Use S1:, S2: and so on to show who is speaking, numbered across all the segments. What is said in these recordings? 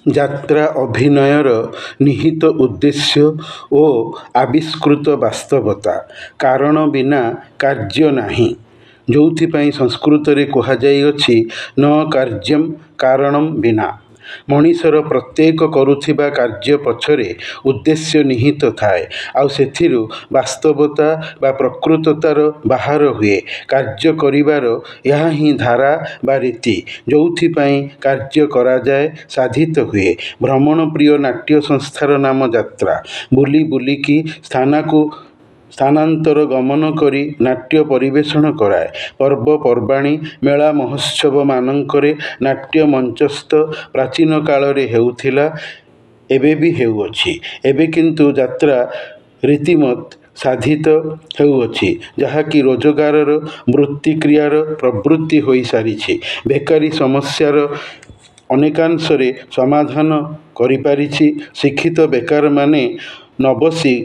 S1: ଯାତ୍ରା ଅଭିନୟର ନିହିତ ଉଦ୍ଦେଶ୍ୟ ଓ ଆବିଷ୍କୃତ ବାସ୍ତବତା। କାରଣ ବିନା କାର୍ଯ୍ୟ ନାହିଁ। ଯେଉଁଥିପାଇଁ ସଂସ୍କୃତରେ କୁହାଯାଇଅଛି ନ କାର୍ଯ୍ୟଂ କାରଣଂ ବିନା। ମଣିଷର ପ୍ରତ୍ୟେକ କରୁଥିବା କାର୍ଯ୍ୟ ପଛରେ ଉଦ୍ଦେଶ୍ୟ ନିହିତ ଥାଏ, ଆଉ ସେଥିରୁ ବାସ୍ତବତା ବା ପ୍ରକୃତତାର ବାହାର ହୁଏ। କାର୍ଯ୍ୟ କରିବାର ଏହା ହିଁ ଧାରା ବା ରୀତି, ଯେଉଁଥିପାଇଁ କାର୍ଯ୍ୟ କରାଯାଏ, ସାଧିତ ହୁଏ। ଭ୍ରମଣପ୍ରିୟ ନାଟ୍ୟ ସଂସ୍ଥାର ନାମ ଯାତ୍ରା। ବୁଲି ବୁଲିକି ସ୍ଥାନାନ୍ତର ଗମନ କରି ନାଟ୍ୟ ପରିବେଷଣ କରାଏ। ପର୍ବପର୍ବାଣୀ, ମେଳା ମହୋତ୍ସବମାନଙ୍କରେ ନାଟ୍ୟ ମଞ୍ଚସ୍ଥ ପ୍ରାଚୀନ କାଳରେ ହେଉଥିଲା, ଏବେ ବି ହେଉଅଛି। ଏବେ କିନ୍ତୁ ଯାତ୍ରା ରୀତିମତ ସାଧିତ ହେଉଅଛି, ଯାହାକି ରୋଜଗାରର ବୃତ୍ତିକ୍ରିୟାର ପ୍ରବୃତ୍ତି ହୋଇସାରିଛି। ବେକାରୀ ସମସ୍ୟାର ଅନେକାଂଶରେ ସମାଧାନ କରିପାରିଛି। ଶିକ୍ଷିତ ବେକାରମାନେ ନ ବସି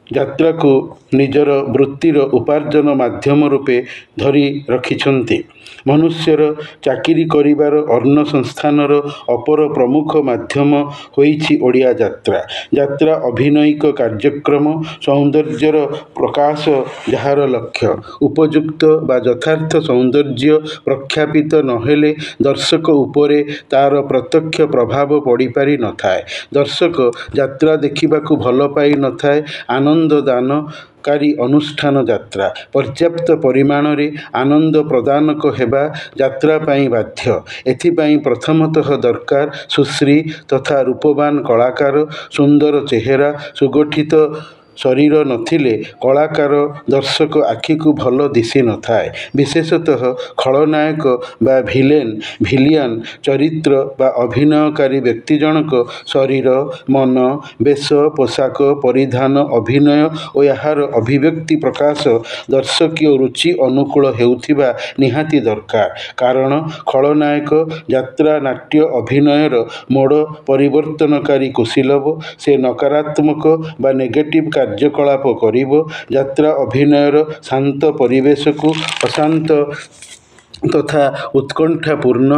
S1: ଯାତ୍ରାକୁ ନିଜର ବୃତ୍ତିର ଉପାର୍ଜନ ମାଧ୍ୟମ ରୂପେ ଧରି ରଖିଛନ୍ତି। ମନୁଷ୍ୟର ଚାକିରି କରିବାର ଅନ୍ନସଂସ୍ଥାନର ଅପର ପ୍ରମୁଖ ମାଧ୍ୟମ ହୋଇଛି ଓଡ଼ିଆ ଯାତ୍ରା। ଯାତ୍ରା ଅଭିନୟିକ କାର୍ଯ୍ୟକ୍ରମ, ସୌନ୍ଦର୍ଯ୍ୟର ପ୍ରକାଶ, ଯାହାର ଲକ୍ଷ୍ୟ ଉପଯୁକ୍ତ ବା ଯଥାର୍ଥ ସୌନ୍ଦର୍ଯ୍ୟ ପ୍ରଖ୍ୟାପିତ ନ ହେଲେ ଦର୍ଶକ ଉପରେ ତା'ର ପ୍ରତ୍ୟକ୍ଷ ପ୍ରଭାବ ପଡ଼ିପାରି ନଥାଏ। ଦର୍ଶକ ଯାତ୍ରା ଦେଖିବାକୁ ଭଲ ପାଇ ନଥାଏ। ଆନନ୍ଦଦାନକାରୀ ଅନୁଷ୍ଠାନ ଯାତ୍ରା ପର୍ଯ୍ୟାପ୍ତ ପରିମାଣରେ ଆନନ୍ଦ ପ୍ରଦାନକ ହେବା ଯାତ୍ରା ପାଇଁ ବାଧ୍ୟ। ଏଥିପାଇଁ ପ୍ରଥମତଃ ଦରକାର ସୁଶ୍ରୀ ତଥା ରୂପବାନ କଳାକାର। ସୁନ୍ଦର ଚେହେରା, ସୁଗଠିତ ଶରୀର ନଥିଲେ କଳାକାର ଦର୍ଶକ ଆଖିକୁ ଭଲ ଦିଶି ନଥାଏ। ବିଶେଷତଃ ଖଳନାୟକ ବା ଭିଲିଆନ ଚରିତ୍ର ବା ଅଭିନୟକାରୀ ବ୍ୟକ୍ତି ଜଣକ ଶରୀର, ମନ, ବେଶ, ପୋଷାକ ପରିଧାନ, ଅଭିନୟ ଓ ଏହାର ଅଭିବ୍ୟକ୍ତି ପ୍ରକାଶ ଦର୍ଶକୀୟ ରୁଚି ଅନୁକୂଳ ହେଉଥିବା ନିହାତି ଦରକାର। କାରଣ ଖଳନାୟକ ଯାତ୍ରା ନାଟ୍ୟ ଅଭିନୟର ମୋଡ଼ ପରିବର୍ତ୍ତନକାରୀ କୁଶୀଲବ। ସେ ନକାରାତ୍ମକ ବା ନେଗେଟିଭ୍ କାର୍ଯ୍ୟକଳାପ କରିବ। ଯାତ୍ରା ଅଭିନୟର ଶାନ୍ତ ପରିବେଶକୁ ଅଶାନ୍ତ ତଥା ଉତ୍କଣ୍ଠାପୂର୍ଣ୍ଣ,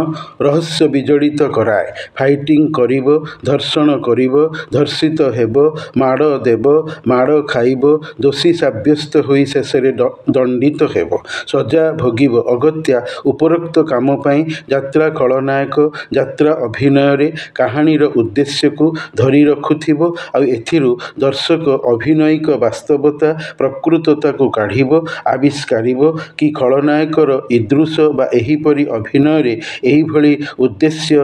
S1: ରହସ୍ୟ ବିଜଡ଼ିତ କରାଏ। ଫାଇଟିଂ କରିବ, ଧର୍ଷଣ କରିବ, ଧର୍ଷିତ ହେବ, ମାଡ଼ ଦେବ, ମାଡ଼ ଖାଇବ, ଦୋଷୀ ସାବ୍ୟସ୍ତ ହୋଇ ଶେଷରେ ଦଣ୍ଡିତ ହେବ, ସଜା ଭୋଗିବ। ଅଗତ୍ୟା ଉପରୋକ୍ତ କାମ ପାଇଁ ଯାତ୍ରା ଖଳନାୟକ ଯାତ୍ରା ଅଭିନୟରେ କାହାଣୀର ଉଦ୍ଦେଶ୍ୟକୁ ଧରି ରଖୁଥିବ, ଆଉ ଏଥିରୁ ଦର୍ଶକ ଅଭିନୟିକ ବାସ୍ତବତା ପ୍ରକୃତତାକୁ କାଢ଼ିବ, ଆବିଷ୍କାରିବ। କି ଖଳନାୟକର ଇଦୃଶ ବା ଏହିପରି ଅଭିନୟରେ ଏହିଭଳି ଉଦ୍ଦେଶ୍ୟ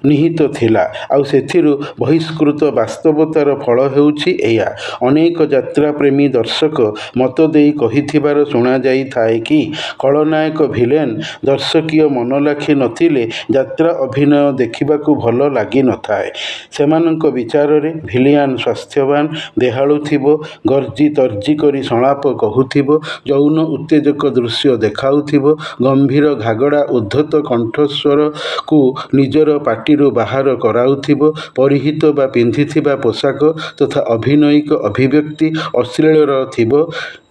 S1: ନିହିତ ଥିଲା, ଆଉ ସେଥିରୁ ବହିଷ୍କୃତ ବାସ୍ତବତାର ଫଳ ହେଉଛି ଏଇଆ। ଅନେକ ଯାତ୍ରାପ୍ରେମୀ ଦର୍ଶକ ମତ ଦେଇ କହିଥିବାର ଶୁଣାଯାଇଥାଏ କି ଖଳନାୟକ ଭିଲେନ ଦର୍ଶକୀୟ ମନଲାଖି ନଥିଲେ ଯାତ୍ରା ଅଭିନୟ ଦେଖିବାକୁ ଭଲ ଲାଗିନଥାଏ। ସେମାନଙ୍କ ବିଚାରରେ ଭିଲିଆନ ସ୍ୱାସ୍ଥ୍ୟବାନ, ଦେହାଳୁ ଥିବ, ଗର୍ଜି ତର୍ଜି କରି ସଂଳାପ କହୁଥିବ, ଯୌନ ଉତ୍ତେଜକ ଦୃଶ୍ୟ ଦେଖାଉଥିବ, ଗମ୍ଭୀର ଘାଗଡ଼ା ଉଦ୍ଧତ କଣ୍ଠସ୍ୱରକୁ ନିଜର ପାଟିରୁ ବାହାର କରାଉଥିବ, ପରିହିତ ବା ପିନ୍ଧିଥିବା ପୋଷାକ ତଥା ଅଭିନୟିକ ଅଭିବ୍ୟକ୍ତି ଅଶ୍ଳୀଳ ଥିବ।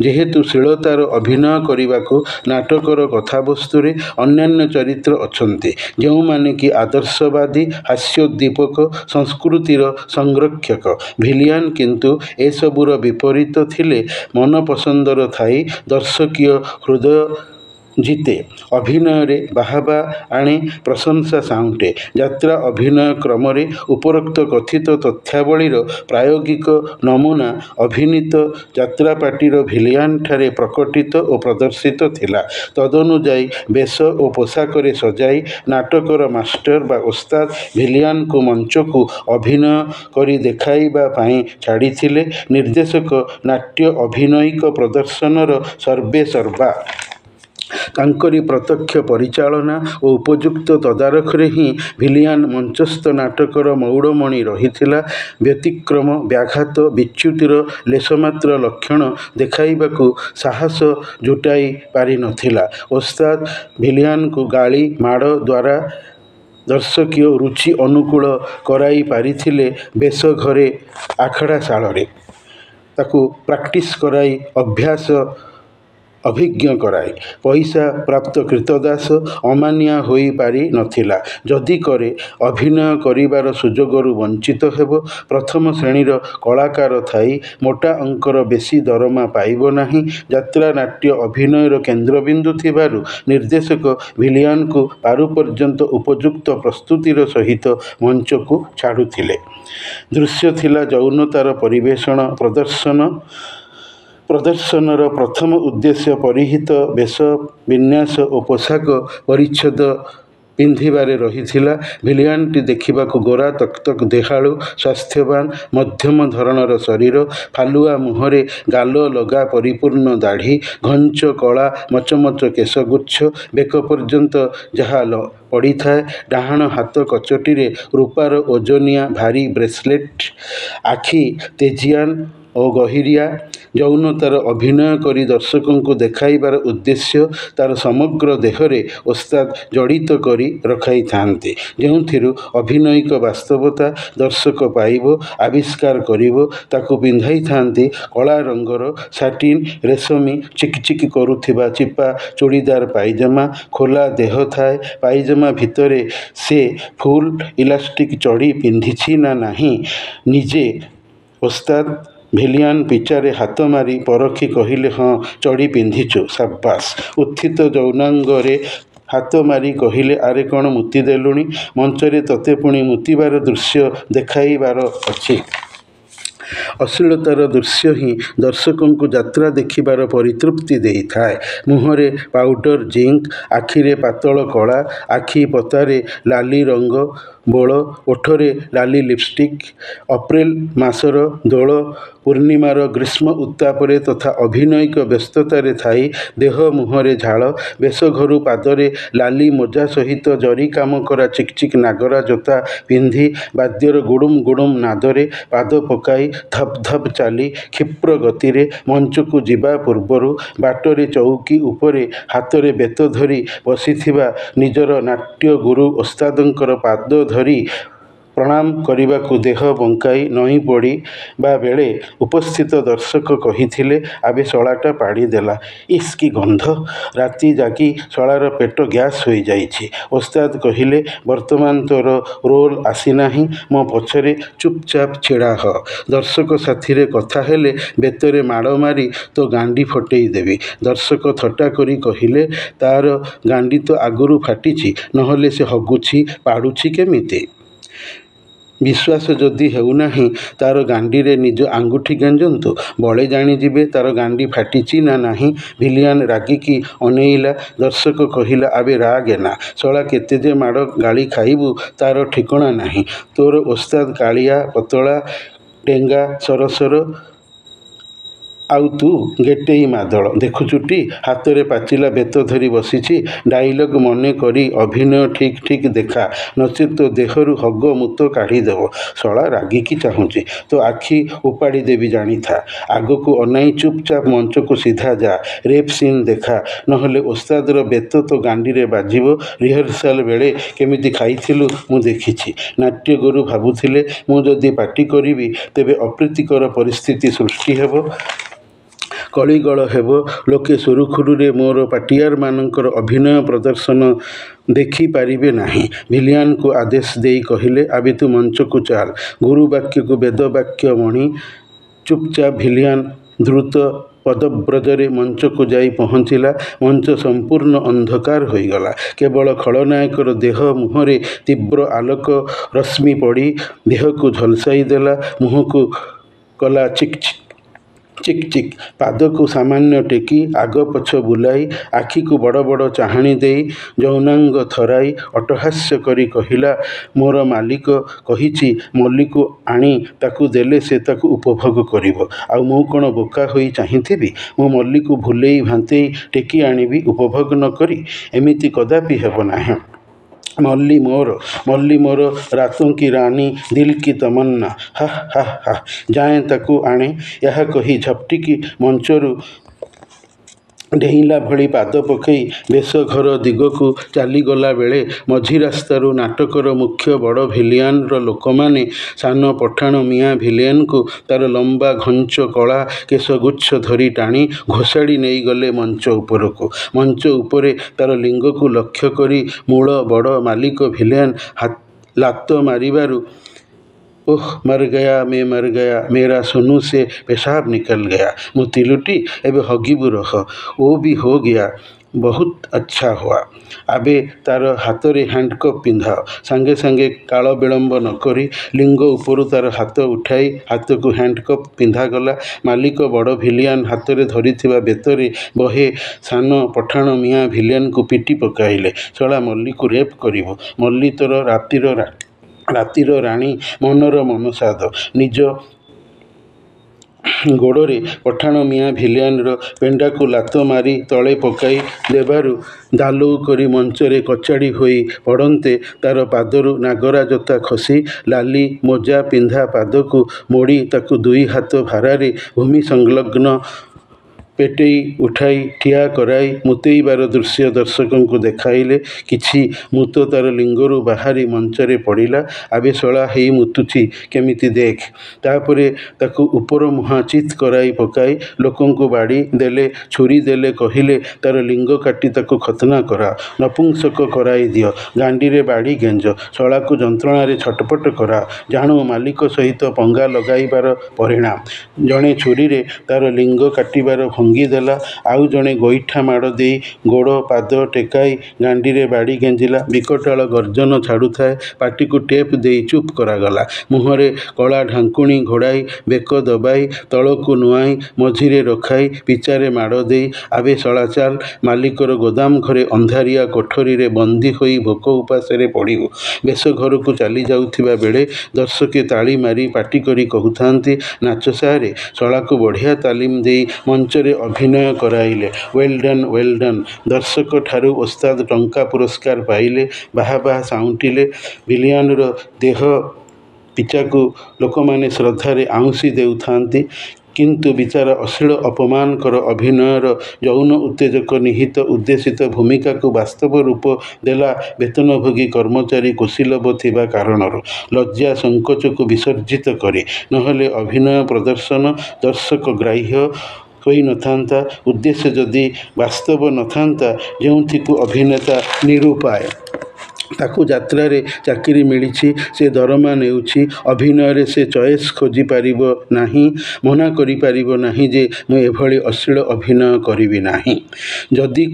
S1: ଯେହେତୁ ଶ୍ଳୀଳତାର ଅଭିନୟ କରିବାକୁ ନାଟକର କଥାବସ୍ତୁରେ ଅନ୍ୟାନ୍ୟ ଚରିତ୍ର ଅଛନ୍ତି, ଯେଉଁମାନେ କି ଆଦର୍ଶବାଦୀ, ହାସ୍ୟୋଦ୍ଦୀପକ, ସଂସ୍କୃତିର ସଂରକ୍ଷକ। ଭିଲିଆନ କିନ୍ତୁ ଏସବୁର ବିପରୀତ ଥିଲେ। ମନପସନ୍ଦର ଥାଇ ଦର୍ଶକୀୟ ହୃଦୟ ଜିତେ, ଅଭିନୟରେ ବାହାବା ଆଣେ, ପ୍ରଶଂସା ସାଉଁଟେ। ଯାତ୍ରା ଅଭିନୟ କ୍ରମରେ ଉପରୋକ୍ତ କଥିତ ତଥ୍ୟାବଳୀର ପ୍ରାୟୋଗିକ ନମୁନା ଅଭିନୀତ ଯାତ୍ରାପାର୍ଟିର ଭିଲିଆନଠାରେ ପ୍ରକଟିତ ଓ ପ୍ରଦର୍ଶିତ ଥିଲା। ତଦନୁଯାୟୀ ବେଶ ଓ ପୋଷାକରେ ସଜାଇ ନାଟକର ମାଷ୍ଟର ବା ଓସ୍ତାଦ ଭିଲିଆନକୁ ମଞ୍ଚକୁ ଅଭିନୟ କରି ଦେଖାଇବା ପାଇଁ ଛାଡ଼ିଥିଲେ। ନିର୍ଦ୍ଦେଶକ ନାଟ୍ୟ ଅଭିନୟିକ ପ୍ରଦର୍ଶନର ସର୍ବେସର୍ବା। ତାଙ୍କରି ପ୍ରତ୍ୟକ୍ଷ ପରିଚାଳନା ଓ ଉପଯୁକ୍ତ ତଦାରଖରେ ହିଁ ଭିଲିଆନ ମଞ୍ଚସ୍ଥ ନାଟକର ମଉଡ଼ମଣି ରହିଥିଲା। ବ୍ୟତିକ୍ରମ, ବ୍ୟାଘାତ, ବିଚ୍ୟୁତିର ଲେଶମାତ୍ର ଲକ୍ଷଣ ଦେଖାଇବାକୁ ସାହସ ଜୁଟାଇ ପାରିନଥିଲା। ଓସ୍ତାଦ ଭିଲିଆନକୁ ଗାଳି, ମାଡ଼ ଦ୍ୱାରା ଦର୍ଶକୀୟ ରୁଚି ଅନୁକୂଳ କରାଇ ପାରିଥିଲେ। ବେଶ ଘରେ, ଆଖଡ଼ାଶାଳରେ ତାକୁ ପ୍ରାକ୍ଟିସ କରାଇ ଅଭିଜ୍ଞ କରାଏ। ପଇସା ପ୍ରାପ୍ତ କ୍ରୀତଦାସ ଅମାନିଆ ହୋଇପାରି ନଥିଲା। ଯଦି କରେ ଅଭିନୟ କରିବାର ସୁଯୋଗରୁ ବଞ୍ଚିତ ହେବ। ପ୍ରଥମ ଶ୍ରେଣୀର କଳାକାର ଥାଇ ମୋଟା ଅଙ୍କର ବେଶୀ ଦରମା ପାଇବ ନାହିଁ। ଯାତ୍ରା ନାଟ୍ୟ ଅଭିନୟର କେନ୍ଦ୍ରବିନ୍ଦୁ ଥିବାରୁ ନିର୍ଦ୍ଦେଶକ ଭିଲିଆନ୍କୁ ପାରୁ ପର୍ଯ୍ୟନ୍ତ ଉପଯୁକ୍ତ ପ୍ରସ୍ତୁତିର ସହିତ ମଞ୍ଚକୁ ଛାଡ଼ୁଥିଲେ। ଦୃଶ୍ୟ ଥିଲା ଯୌନତାର ପରିବେଷଣ। ପ୍ରଦର୍ଶନର ପ୍ରଥମ ଉଦ୍ଦେଶ୍ୟ ପରିହିତ ବେଶ ବିନ୍ୟାସ ଓ ପୋଷାକ ପରିଚ୍ଛଦ ପିନ୍ଧିବାରେ ରହିଥିଲା। ଭିଲିଆନ୍ଟି ଦେଖିବାକୁ ଗୋରା ତକ୍ତକ୍ ଦେହାଳୁ, ସ୍ୱାସ୍ଥ୍ୟବାନ, ମଧ୍ୟମ ଧରଣର ଶରୀର, ଫାଲୁଆ ମୁହଁରେ ଗାଲ ଲଗା ପରିପୂର୍ଣ୍ଣ ଦାଢ଼ି, ଘଞ୍ଚ କଳା ମଚମଚ କେଶଗୁଚ୍ଛ ବେକ ପର୍ଯ୍ୟନ୍ତ ଯାହା ପଡ଼ିଥାଏ। ଡାହାଣ ହାତ କଚଟିରେ ରୂପାର ଓଜନିଆ ଭାରୀ ବ୍ରେସଲେଟ୍। ଆଖି ତେଜିଆନ ଓ ଗହୀରିଆ। ଯୌନତାର ଅଭିନୟ କରି ଦର୍ଶକଙ୍କୁ ଦେଖାଇବାର ଉଦ୍ଦେଶ୍ୟ ତାର ସମଗ୍ର ଦେହରେ ଓସ୍ତାଦ ଜଡ଼ିତ କରି ରଖାଇଥାନ୍ତି, ଯେଉଁଥିରୁ ଅଭିନୟିକ ବାସ୍ତବତା ଦର୍ଶକ ପାଇବ, ଆବିଷ୍କାର କରିବ। ତାକୁ ପିନ୍ଧାଇଥାନ୍ତି କଳା ରଙ୍ଗର ସାଟିନ୍ ରେଶମୀ ଚିକ୍ ଚିକ୍ କରୁଥିବା ଚିପା ଚୁଡ଼ିଦାର ପାଇଜାମା। ଖୋଲା ଦେହ ଥାଏ ପାଇଜାମା ଭିତରେ। ସେ ଫୁଲ୍ ଇଲାଷ୍ଟିକ୍ ଚଡ଼ି ପିନ୍ଧିଛି ନା ନାହିଁ ନିଜେ ଓସ୍ତାଦ ଭିଲିଆନ୍ ପିଚାରେ ହାତ ମାରି ପରଖି କହିଲେ, ହଁ ଚଡ଼ି ପିନ୍ଧିଛୁ। ସାବାସ୍। ଉତ୍ଥିତ ଯୌନାଙ୍ଗରେ ହାତ ମାରି କହିଲେ, ଆରେ କ'ଣ ମୁତି ଦେଲୁଣି? ମଞ୍ଚରେ ତତେ ପୁଣି ମୁତିବାର ଦୃଶ୍ୟ ଦେଖାଇବାର ଅଛି। ଅଶ୍ଳୀଳତାର ଦୃଶ୍ୟ ହିଁ ଦର୍ଶକଙ୍କୁ ଯାତ୍ରା ଦେଖିବାର ପରିତୃପ୍ତି ଦେଇଥାଏ। ମୁହଁରେ ପାଉଡର ଜିଙ୍କ୍, ଆଖିରେ ପାତଳ କଳା, ଆଖି ପତାରେ ଲାଲି ରଙ୍ଗ ବୋଳ, ଓଠରେ ଲାଲି ଲିପଷ୍ଟିକ୍। ଅପ୍ରେଲ ମାସର ଦୋଳ ପୂର୍ଣ୍ଣିମାର ଗ୍ରୀଷ୍ମ ଉତ୍ତାପରେ ତଥା ଅଭିନୟିକ ବ୍ୟସ୍ତତାରେ ଥାଇ ଦେହ ମୁହଁରେ ଝାଳ। ବେଶଘରୁ ପାଦରେ ଲାଲି ମୋଜା ସହିତ ଜରି କାମ କରା ଚିକ୍ ଚିକ୍ ନାଗରା ଜୋତା ପିନ୍ଧି ବାଦ୍ୟର ଗୁଡ଼ୁମ୍ ଗୁଡ଼ୁମ୍ ନାଦରେ ପାଦ ପକାଇ ଧପ୍ ଧପ୍ ଚାଲି କ୍ଷିପ୍ର ଗତିରେ ମଞ୍ଚକୁ ଯିବା ପୂର୍ବରୁ ବାଟରେ ଚଉକି ଉପରେ ହାତରେ ବେତ ଧରି ବସିଥିବା ନିଜର ନାଟ୍ୟଗୁରୁ ଓସ୍ତାଦଙ୍କର ପାଦ ଧରି ପ୍ରଣାମ କରିବାକୁ ଦେହ ବଙ୍କାଇ ନଇଁ ପଡ଼ିବା ବେଳେ ଉପସ୍ଥିତ ଦର୍ଶକ କହିଥିଲେ, ଆବେ ଶଳାଟା ପାଡ଼ି ଦେଲା। ଇସ୍ କି ଗନ୍ଧ! ରାତି ଜାଗି ଶଳାର ପେଟ ଗ୍ୟାସ୍ ହୋଇଯାଇଛି। ଓସ୍ତାଦ କହିଲେ, ବର୍ତ୍ତମାନ ତୋର ରୋଲ୍ ଆସିନାହିଁ। ମୋ ପଛରେ ଚୁପ୍ଚାପ୍ ଛିଡ଼ା ହ। ଦର୍ଶକ ସାଥିରେ କଥା ହେଲେ ବେତରେ ମାଡ଼ ମାରି ତୋ ଗାଣ୍ଡି ଫଟେଇ ଦେବି। ଦର୍ଶକ ଥଟ୍ଟା କରି କହିଲେ, ତାର ଗାଣ୍ଡି ତ ଆଗରୁ ଫାଟିଛି, ନହେଲେ ସେ ହଗୁଛି ପାଡ଼ୁଛି କେମିତି? ବିଶ୍ୱାସ ଯଦି ହେଉନାହିଁ ତାର ଗାଣ୍ଡିରେ ନିଜ ଆଙ୍ଗୁଠି ଗେଞ୍ଜନ୍ତୁ, ବଳେ ଜାଣିଯିବେ ତାର ଗାଣ୍ଡି ଫାଟିଛି ନା ନାହିଁ। ଭିଲିଆନ୍ ରାଗିକି ଅନେଇଲା। ଦର୍ଶକ କହିଲା, ଆବେ ରାଗେନା। ଶଳା କେତେ ଯେ ମାଡ଼ ଗାଳି ଖାଇବୁ ତାର ଠିକଣା ନାହିଁ। ତୋର ଓସ୍ତାଦ କାଳିଆ, ପତଳା, ଡେଙ୍ଗା ସରସର, ଆଉ ତୁ ଗେଟେଇ ମାଦଳ। ଦେଖୁଛୁଟି ହାତରେ ପାଚିଲା ବେତ ଧରି ବସିଛି। ଡାଇଲଗ ମନେ କରି ଅଭିନୟ ଠିକ୍ ଠିକ୍ ଦେଖା, ନଚେତ୍ ତୋ ଦେହରୁ ହଗ ମୁତ କାଢ଼ିଦେବ। ଶଳା ରାଗିକି ଚାହୁଁଛି, ତୋ ଆଖି ଉପାଡ଼ି ଦେବି ଜାଣିଥା। ଆଗକୁ ଅନାଇ ଚୁପ୍ଚାପ୍ ମଞ୍ଚକୁ ସିଧା ଯା। ରେପ୍ ସିନ୍ ଦେଖା, ନହେଲେ ଓସ୍ତାଦର ବେତ ତୋ ଗାଣ୍ଡିରେ ବାଜିବ। ରିହର୍ସାଲ ବେଳେ କେମିତି ଖାଇଥିଲୁ ମୁଁ ଦେଖିଛି। ନାଟ୍ୟଗୁରୁ ଭାବୁଥିଲେ ମୁଁ ଯଦି ପାଟି କରିବି ତେବେ ଅପ୍ରୀତିକର ପରିସ୍ଥିତି ସୃଷ୍ଟି ହେବ, କଳିଗୋଳ ହେବ, ଲୋକେ ସୁରୁଖୁରୁରେ ମୋର ପାଟିଆରମାନଙ୍କର ଅଭିନୟ ପ୍ରଦର୍ଶନ ଦେଖିପାରିବେ ନାହିଁ। ଭିଲିଆନ୍କୁ ଆଦେଶ ଦେଇ କହିଲେ, ଆବେ ତୁ ମଞ୍ଚକୁ ଚାଲ। ଗୁରୁବାକ୍ୟକୁ ବେଦବାକ୍ୟ ମଣି। ଚୁପ୍ଚାପ୍ ଭିଲିଆନ୍ ଦ୍ରୁତ ପଦବ୍ରଜରେ ମଞ୍ଚକୁ ଯାଇ ପହଞ୍ଚିଲା। ମଞ୍ଚ ସମ୍ପୂର୍ଣ୍ଣ ଅନ୍ଧକାର ହୋଇଗଲା। କେବଳ ଖଳନାୟକର ଦେହ ମୁହଁରେ ତୀବ୍ର ଆଲୋକ ରଶ୍ମି ପଡ଼ି ଦେହକୁ ଝଲସାଇ ଦେଲା। ମୁହଁକୁ କଲା ଚିକ୍ ଚିକ୍। ପାଦକୁ ସାମାନ୍ୟ ଟେକି ଆଗ ପଛ ବୁଲାଇ ଆଖିକୁ ବଡ଼ ବଡ଼ ଚାହାଣି ଦେଇ ଯୌନାଙ୍ଗ ଥରାଇ ଅଟ୍ଟହାସ୍ୟ କରି କହିଲା, ମୋର ମାଲିକ କହିଛି ମଲ୍ଲିକୁ ଆଣି ତାକୁ ଦେଲେ ସେ ତାକୁ ଉପଭୋଗ କରିବ। ଆଉ ମୁଁ କ'ଣ ବୋକା ହୋଇ ଚାହିଁଥିବି ମୋ ମଲ୍ଲିକୁ ଭୁଲେଇ ଭାନ୍ତେଇ ଟେକି ଆଣିବି ଉପଭୋଗ ନ କରି? ଏମିତି କଦାପି ହେବ ନାହିଁ। ମଲ୍ଲି ମୋର ରାତୋଁ କି ରାନୀ, ଦିଲ୍ କି ତମନ୍ନା। ହା ହା ହା, ଯାଏଁ ତାକୁ ଆଣେ। ଏହା କହି ଝପ୍ଟିକି ମଞ୍ଚରୁ ଡେଇଁଲା ଭଳି ପାଦ ପକାଇ ବେଶ ଘର ଦିଗକୁ ଚାଲିଗଲା ବେଳେ ମଝି ରାସ୍ତାରୁ ନାଟକର ମୁଖ୍ୟ ବଡ଼ ଭିଲିଆନର ଲୋକମାନେ ସାନ ପଠାଣ ମିଆଁ ଭିଲିଆନକୁ ତାର ଲମ୍ବା ଘଞ୍ଚ କଳା କେଶଗୁଚ୍ଛ ଧରି ଟାଣି ଘୋଷାଡ଼ି ନେଇଗଲେ ମଞ୍ଚ ଉପରକୁ। ମଞ୍ଚ ଉପରେ ତାର ଲିଙ୍ଗକୁ ଲକ୍ଷ୍ୟ କରି ମୂଳ ବଡ଼ ମାଲିକ ଭିଲିଆନ ଲାତ ମାରିବାରୁ ओह मर गया मैं मर गया मेरा सोनू से पेशाब निकल गया मोती लुटी एबे हगिबु रह वो भी हो गया बहुत अच्छा हुआ। आबे तार हाथ रे हैंडकप पिंधाओ। सांगे सांगे काल विलंब नकरी लिंग उपरु तार हाथ उठाई हाथ को हैंडकप पिंधागला। मालिक बड़ भिलियन हाथ रे धरिथिबा बेतरे बहे सान पठाण मियाँ भिलियन को पिटी पकाइले। चला मल्ली को रेप करिवो मल्ली तोर रातिर राणी मनर मनसाद निज गोड़े पठाण मियाँ भिलियनर पेंडा को लात मारी तले पकाई देबारु दालू करी मंचरे कचाड़ी होई पड़ते तार पादरू नागरा जोता खसी लाली मोजा पिंधा पाद को मोड़ी ताकू दुई हाथ भारारे भूमि संलग्न पेटेई उठाई ठिया कराई मुतेइबार दृश्य दर्शकों को देखाइले। किछि मुतो तार लिंगरू बाहरी मंचरे पड़िला। आबे शला हेई मुतुची केमिति देख। तापरे ताकू ऊपर मुहां चित कराई पकाई लोकों को बाड़ी देले छुरी देले कहिले तार लिंग काटी ताकू खतना करा नपुंसक कराई दियो गांडी रे बाड़ी गेंज शला को जंत्रणा रे छटपट करा जाणु मालिक सहित पंगा लगाइबार परिणाम। जणे छुरी रे तार लिंग काटिबार भंगी देला आउ जणे गोईठा माड़ दे गोड़ पाद टेकाई गांडी रे बाड़ी गेंजिला। विकटाल गर्जन छाड़ू थाए पाटी को टेप दे चुप करागला। मुहरे कला ढांकुणी घोड़ाई बेक दबाई तलको नुआई मझिरे रखाई पिचारे माड़ दे आबे चलाचाल मालिकर गोदाम घरे अंधारिया कोठरी रे बंदी होई भोक उपासरे पड़िबो। बेश घर को चली जाउथिबा बेले दर्शके ताली मारी पाटी करी कहूथांती नाच सारे शला को बढ़िया तालीम दे मंचरे अभिनय कराइले वेल डन। दर्शक ठारू ओस्ताद टंका पुरस्कार पाइले बाहा बाहा साउंटिले। भिलियनर देह पिचाकू लोक माने श्रद्धारे आउंसी देउथांती किंतु विचार अश्लील अपमानकर अभिनयर यौन उत्तेजक निहित उद्देशित भूमिका को वास्तव रूप देला वेतनभोगी कर्मचारी कुशीलभ थिबा कारणर लज्जा संकोच को विसर्जित करे नहले अभिनय प्रदर्शन दर्शक ग्राह्य होई नथांता। उद्देश्य जदि वास्तव नथांता जेउथि को अभिनेता निरूपाय ताकू यात्रा रे चाकरी मिली से दरमा नेउछि अभिनय से चॉइस खोजी पारिबो नाही मना करि पारिबो नाही जे मु एभली अश्लील अभिनय करिवि नाही। जदि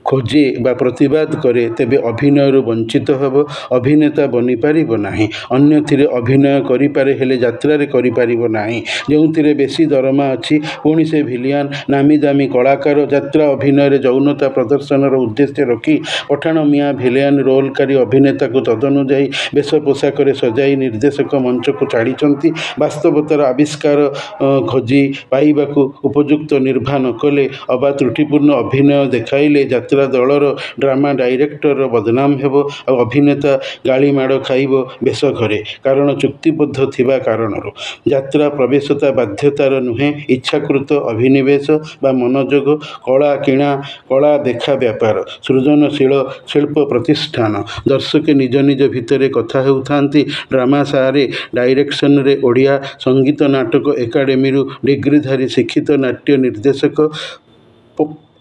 S1: खोजे बा प्रतिवाद करे तेबे अभिनय वंचित हेब अभिनेता बनी पारिबो नाही। अन्यथिरे अभिनय करि पारे हेले यात्रा रे करि पारिबो नाही जेउथिरे बेसी दरमा अछि। पुणी से भिलियन नामी दामी कलाकार यात्रा अभिनय रे यौनता प्रदर्शनर उद्देश्य रखी पठाण मियाँ भिलियन रोलकारी अभिनेता को तदनुଯାୟୀ बेश पोशाक सजाई निर्देशक मंच को छाड़ी वास्तवतार आविष्कार खोजी पाइबाकू उपयुक्त निर्वाह न कले अबा त्रुटिपूर्ण अभिनय देखाइले यात्रा दलर ड्रामा डायरेक्टर बदनाम हेब और अभिनेता गाली माड़ खाइब बेश घरे कारण चुक्तिबद्ध थिबा कारणर यात्रा प्रवेशता बाध्यतार नुहे इच्छाकृत अभिनिवेश बा मनोजोग कला किणा कला देखा व्यापार सृजनशील शिल्प प्रतिष्ठान दर्शक निज निज भितर कथा हेउथांती ड्रामा सारे डायरेक्शन रे ओडिया संगीत नाटक एकाडेमी डिग्रीधारी शिक्षित नाट्य निर्देशक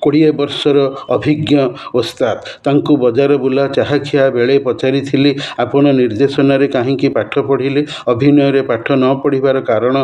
S1: 20 वर्षर अभिज्ञ ओस्ताद तांकु बजार बुला चाहा खिया बेले पचारि आपण निर्देशन रे कहीं पाठ पढ़िले अभिनय रे पाठ न पढ़िबार कारण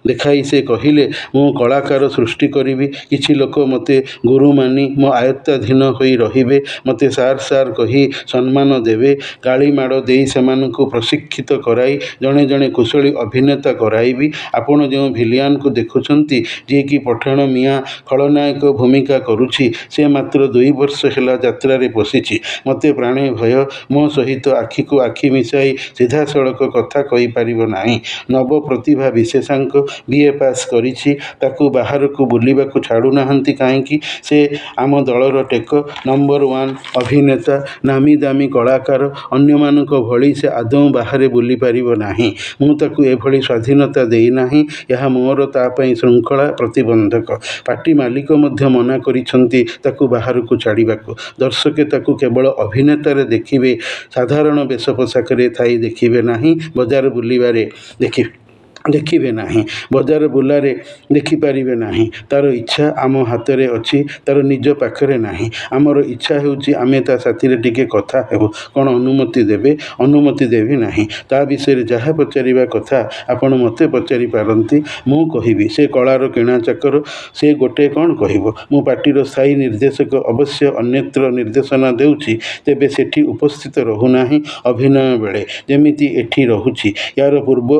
S1: देखाई से कहिले मु कलाकार सृष्टि करिवि किछि लोक मते गुरु मानी मो आयत्ताधीन होई रहिबे मते सार सार कही सम्मान देवे गाली माड़ देई सेमानकु प्रशिक्षित कराई जणे जणे कुशली अभिनेता कराइबी। आपण जो भिलियन को देखुछंती जे कि पठाण मियाँ खलनायक भूमिका करू से मात्र 2 वर्ष है यात्रा रे पशिछि मते प्राणे भय मो सहित आखि को आखि मिसाई सीधा सड़क कथा कहि परिबो नाही। नव प्रतिभा विशेषांक बीए पास करिछि ताकू बाहर को बुलिबा को छाड़ू नाहंती काहेकि से आम दलर टेक नंबर 1 अभिनेता नामी दामी कलाकार अन्य मानक भली से आदौ बाहर बुली परिबो नाही। मु ताकू एभली स्वाधीनता देई नाही यहा मोर ता पई श्रृंखला प्रतिबंधक। पार्टी मालिक मध्य मना करिछ ଚାହୁଁଛନ୍ତି ତାକୁ ବାହାରକୁ ଛାଡ଼ିବାକୁ। ଦର୍ଶକେ ତାକୁ କେବଳ ଅଭିନେତାରେ ଦେଖିବେ, ସାଧାରଣ ବେଶ ପୋଷାକରେ ଥାଇ ଦେଖିବେ ନାହିଁ। ବଜାର ବୁଲିବାରେ ଦେଖିବେ ନାହିଁ, ବଜାର ବୁଲାରେ ଦେଖିପାରିବେ ନାହିଁ। ତା'ର ଇଚ୍ଛା ଆମ ହାତରେ ଅଛି, ତା'ର ନିଜ ପାଖରେ ନାହିଁ। ଆମର ଇଚ୍ଛା ହେଉଛି ଆମେ ତା ସାଥିରେ ଟିକେ କଥା ହେବୁ। କ'ଣ ଅନୁମତି ଦେବେ? ଅନୁମତି ଦେବି ନାହିଁ। ତା ବିଷୟରେ ଯାହା ପଚାରିବା କଥା ଆପଣ ମୋତେ ପଚାରି ପାରନ୍ତି, ମୁଁ କହିବି। ସେ କଳାର କିଣା ଚାକର, ସେ ଗୋଟେ କ'ଣ କହିବ? ମୁଁ ପାର୍ଟିର ସ୍ଥାୟୀ ନିର୍ଦ୍ଦେଶକ, ଅବଶ୍ୟ ଅନ୍ୟତ୍ର ନିର୍ଦ୍ଦେଶନା ଦେଉଛି, ତେବେ ସେଠି ଉପସ୍ଥିତ ରହୁନାହିଁ। ଅଭିନୟ ବେଳେ ଯେମିତି ଏଠି ରହୁଛି। ୟାର ପୂର୍ବ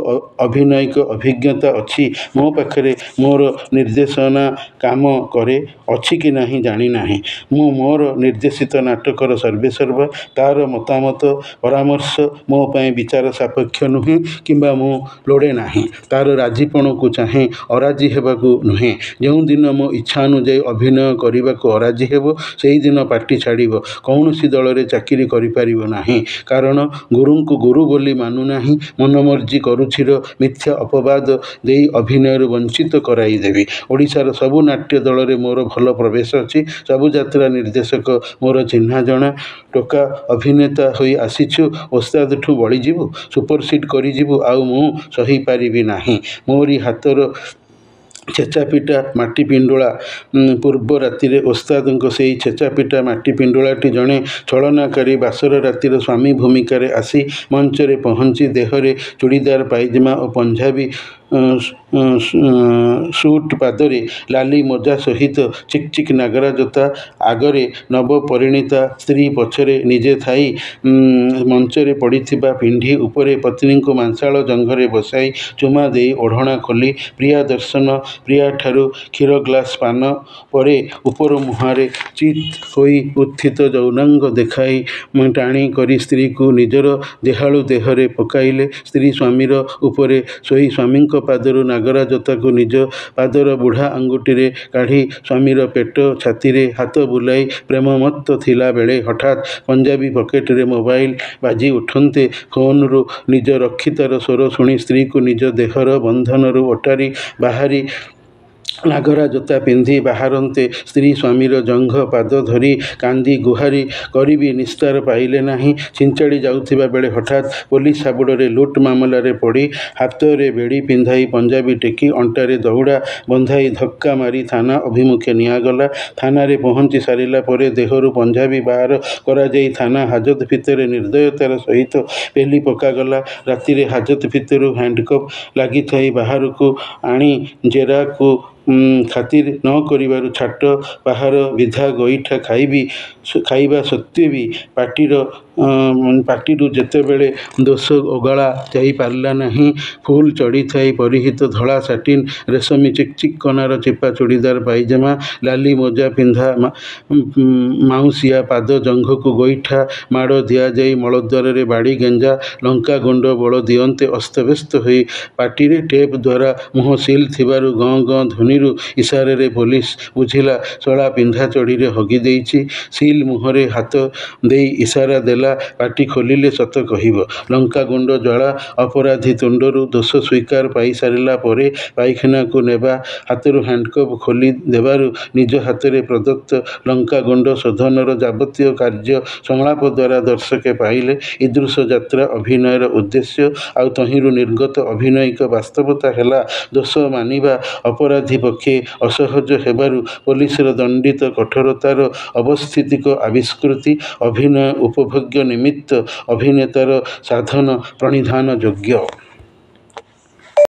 S1: ଅଭିନୟିକ ଅଭିଜ୍ଞତା ଅଛି ମୋ ପାଖରେ। ମୋର ନିର୍ଦ୍ଦେଶନା କାମ କରେ, ଅଛି କି ନାହିଁ ଜାଣିନାହିଁ। ମୁଁ ମୋର ନିର୍ଦ୍ଦେଶିତ ନାଟକର ସର୍ବେସର୍ବା। ତା'ର ମତାମତ ପରାମର୍ଶ ମୋ ପାଇଁ ବିଚାର ସାପେକ୍ଷ ନୁହେଁ, କିମ୍ବା ମୁଁ ଲୋଡ଼େ ନାହିଁ। ତା'ର ରାଜିପଣକୁ ଚାହେଁ, ଅରାଜି ହେବାକୁ ନୁହେଁ। ଯେଉଁଦିନ ମୋ ଇଚ୍ଛା ଅନୁଯାୟୀ ଅଭିନୟ କରିବାକୁ ଅରାଜି ହେବ, ସେହିଦିନ ପାର୍ଟି ଛାଡ଼ିବ। କୌଣସି ଦଳରେ ଚାକିରି କରିପାରିବ ନାହିଁ। କାରଣ ଗୁରୁଙ୍କୁ ଗୁରୁ ବୋଲି ମାନୁନାହିଁ। ମନମର୍ଜି କରୁଛିର ମିଥ୍ୟା ଅପବାଦ ଦେଇ ଅଭିନୟରୁ ବଞ୍ଚିତ କରାଇଦେବି। ଓଡ଼ିଶାର ସବୁ ନାଟ୍ୟ ଦଳରେ ମୋର ଭଲ ପ୍ରବେଶ ଅଛି। ସବୁ ଯାତ୍ରା ନିର୍ଦ୍ଦେଶକ ମୋର ଚିହ୍ନା ଜଣା। ଟୋକା ଅଭିନେତା ହୋଇ ଆସିଛୁ, ଓସ୍ତାଦଠୁ ବଳିଯିବୁ, ସୁପରସିଡ୍ କରିଯିବୁ, ଆଉ ମୁଁ ସହିପାରିବି ନାହିଁ। ମୋରି ହାତର ଛେଚାପିଟା ମାଟି ପିଣ୍ଡୁଳା। ପୂର୍ବ ରାତିରେ ଓସ୍ତାଦଙ୍କ ସେଇ ଛେଚାପିଟା ମାଟି ପିଣ୍ଡୁଳାଟି ଜଣେ ଛଳନାକାରୀ ବାସର ରାତିର ସ୍ୱାମୀ ଭୂମିକାରେ ଆସି ମଞ୍ଚରେ ପହଞ୍ଚି ଦେହରେ ଚୁଡ଼ିଦାର ପାଇଜାମା ଓ ପଞ୍ଜାବୀ ସୁଟ୍, ପାଦରେ ଲାଲି ମୋଜା ସହିତ ଚିକ୍ ଚିକ୍ ନାଗରା ଜୋତା, ଆଗରେ ନବପରିଣୀତା ସ୍ତ୍ରୀ, ପଛରେ ନିଜେ ଥାଇ ମଞ୍ଚରେ ପଡ଼ିଥିବା ପିଣ୍ଡି ଉପରେ ପତ୍ନୀଙ୍କୁ ମାଂସାଳ ଜଙ୍ଘରେ ବସାଇ ଚୁମା ଦେଇ ଓଢ଼ଣା ଖୋଲି ପ୍ରିୟା ଦର୍ଶନ, ପ୍ରିୟାଠାରୁ କ୍ଷୀର ଗ୍ଲାସ ପାନ ପରେ ଉପର ମୁହଁରେ ଚିତ୍ ହୋଇ ଉତ୍ଥିତ ଯୌନାଙ୍ଗ ଦେଖାଇ ଟାଣି କରି ସ୍ତ୍ରୀକୁ ନିଜର ଦେହାଳୁ ଦେହରେ ପକାଇଲେ। ସ୍ତ୍ରୀ ସ୍ୱାମୀର ଉପରେ ଶୋଇ ସ୍ୱାମୀଙ୍କ ପାଦରୁ ନାଗରା ଜୋତାକୁ ନିଜ ପାଦର ବୁଢ଼ା ଆଙ୍ଗୁଠିରେ କାଢ଼ି ସ୍ୱାମୀର ପେଟ ଛାତିରେ ହାତ ବୁଲାଇ ପ୍ରେମମତ୍ତ ଥିଲାବେଳେ ହଠାତ୍ ପଞ୍ଜାବୀ ପକେଟରେ ମୋବାଇଲ ବାଜି ଉଠନ୍ତେ, ଫୋନରୁ ନିଜ ରକ୍ଷିତାର ସ୍ୱର ଶୁଣି ସ୍ତ୍ରୀକୁ ନିଜ ଦେହର ବନ୍ଧନରୁ ଓଟାରି ବାହାରି ନାଗରା ଜୋତା ପିନ୍ଧି ବାହାରନ୍ତେ, ସ୍ତ୍ରୀ ସ୍ୱାମୀର ଜଙ୍ଘ ପାଦ ଧରି କାନ୍ଦି ଗୁହାରି କରିବି ନିସ୍ତାର ପାଇଲେ ନାହିଁ। ଛିଞ୍ଚାଡ଼ି ଯାଉଥିବା ବେଳେ ହଠାତ୍ ପୋଲିସ ହାବୁଡ଼ରେ ଲୁଟ୍ ମାମଲାରେ ପଡ଼ି ହାତରେ ବେଡ଼ି ପିନ୍ଧାଇ ପଞ୍ଜାବୀ ଟେକି ଅଣ୍ଟାରେ ଦଉଡ଼ା ବନ୍ଧାଇ ଧକ୍କା ମାରି ଥାନା ଅଭିମୁଖେ ନିଆଗଲା। ଥାନାରେ ପହଞ୍ଚି ସାରିଲା ପରେ ଦେହରୁ ପଞ୍ଜାବୀ ବାହାର କରାଯାଇ ଥାନା ହାଜତ ଭିତରେ ନିର୍ଦ୍ଦୟତାର ସହିତ ପେଲି ପକାଗଲା। ରାତିରେ ହାଜତ ଭିତରୁ ହ୍ୟାଣ୍ଡକପ୍ ଲାଗିଥାଇ ବାହାରକୁ ଆଣି ଜେରାକୁ ଖାତିର ନ କରିବାରୁ ଛାଟ ପାହାର ବିଧା ଗୋଇଠା ଖାଇବା ସତ୍ତ୍ୱେ ବି ପାଟିରୁ ଯେତେବେଳେ ଦୋଷ ଓଗାଳା ଯାଇପାରିଲା ନାହିଁ। ଫୁଲ ଚଢ଼ିଥାଇ ପରିହିତ ଧଳା ସାଟିନ ରେଶମୀ ଚିକ୍ ଚିକ୍ କନାର ଚିପା ଚୁଡ଼ିଦାର ପାଇଜାମା, ଲାଲି ମୋଜା ପିନ୍ଧା ମାଉଁସିଆ ପାଦ ଜଙ୍ଘକୁ ଗୋଇଠା ମାଡ଼ ଦିଆଯାଇ ମଳଦ୍ୱାରରେ ବାଡ଼ି ଗେଞ୍ଜା ଲଙ୍କାଗୁଣ୍ଡ ବୋଳ ଦିଅନ୍ତେ ଅସ୍ତବ୍ୟସ୍ତ ହୋଇ ପାଟିରେ ଟେପ୍ ଦ୍ୱାରା ମୁହଁ ସିଲ୍ ଥିବାରୁ ଗଁ ଗଁ ଧ୍ୱନିରୁ ଇସାରାରେ ପୋଲିସ ବୁଝିଲା ଶଳା ପିନ୍ଧା ଚଡ଼ିରେ ହଗି ଦେଇଛି। ସିଲ୍ ମୁହଁରେ ହାତ ଦେଇ ଇସାରା ଦେଲା, ପାଟି ଖୋଲିଲେ ସତ କହିବ। ଲଙ୍କାଗୁଣ୍ଡ ଜ୍ୱାଳା ଅପରାଧୀ ତୁଣ୍ଡରୁ ଦୋଷ ସ୍ୱୀକାର ପାଇସାରିଲା ପରେ ପାଇଖାନାକୁ ନେବା, ହାତରୁ ହ୍ୟାଣ୍ଡକପ୍ ଖୋଲି ଦେବାରୁ ନିଜ ହାତରେ ପ୍ରଦତ୍ତ ଲଙ୍କାଗୁଣ୍ଡ ଶୋଧନର ଯାବତୀୟ କାର୍ଯ୍ୟ ସଂଳାପ ଦ୍ୱାରା ଦର୍ଶକେ ପାଇଲେ ଇଦୃଶ ଯାତ୍ରା ଅଭିନୟର ଉଦ୍ଦେଶ୍ୟ। ଆଉ ତହିଁରୁ ନିର୍ଗତ ଅଭିନୟିକ ବାସ୍ତବତା ହେଲା, ଦୋଷ ମାନିବା ଅପରାଧୀ ପକ୍ଷେ ଅସହଜ ହେବାରୁ ପୋଲିସର ଦଣ୍ଡିତ କଠୋରତାର ଅବସ୍ଥିତିକ ଆବିଷ୍କୃତି। ଅଭିନୟ ଉପଭୋଗ୍ୟ ନିମିତ୍ତ, ଅଭିନେତାର ସାଧନ ପ୍ରଣିଧାନ ଯୋଗ୍ୟ।